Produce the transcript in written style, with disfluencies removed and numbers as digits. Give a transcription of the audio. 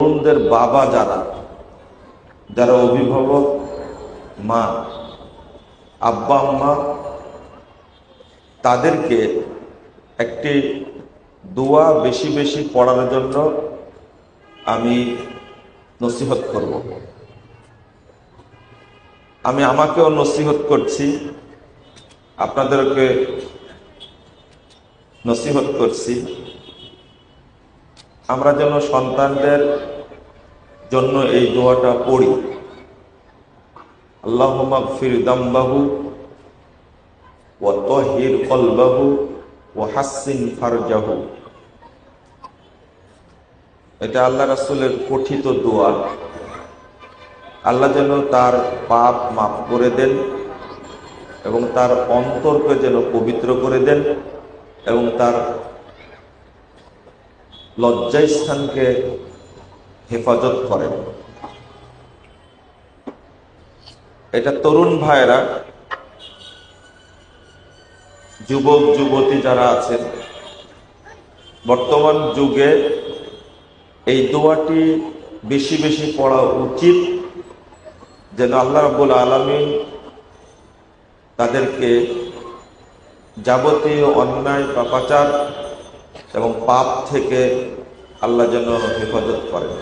তরুণদের বাবা যারা অভিভাবক, মা, আব্বা আম্মা, তাদেরকে একটি দোয়া বেশি বেশি পড়ার জন্য আমি নসিহত করব। আমি আমাকেও নসিহত করছি, আপনাদেরকে নসিহত করছি, আমরা যেন সন্তানদের জন্য এই দোয়াটা পড়ি। আল্লাহুম্মা গফির যামবাহু ওয়া তাহহির কলবাহু ওয়া হাসসিন ফারজাহু। এটা আল্লাহ রাসূলের পঠিত দোয়া। আল্লাহ যেন তার পাপ মাফ করে দেন এবং তার অন্তরকে যেন পবিত্র করে দেন এবং তার লজ্জাস্থানকে হেফাজত করেন। এটা তরুণ ভাইরা, যুবক যুবতী যারা আছেন, বর্তমান যুগে এই দোয়াটি বেশি বেশি পড়া উচিত, যেন আল্লাহ রাব্বুল আলামিন তাদেরকে যাবতীয় অন্যায়, পাপাচার এবং পাপ থেকে আল্লাহ যেন হেফাজত করেন।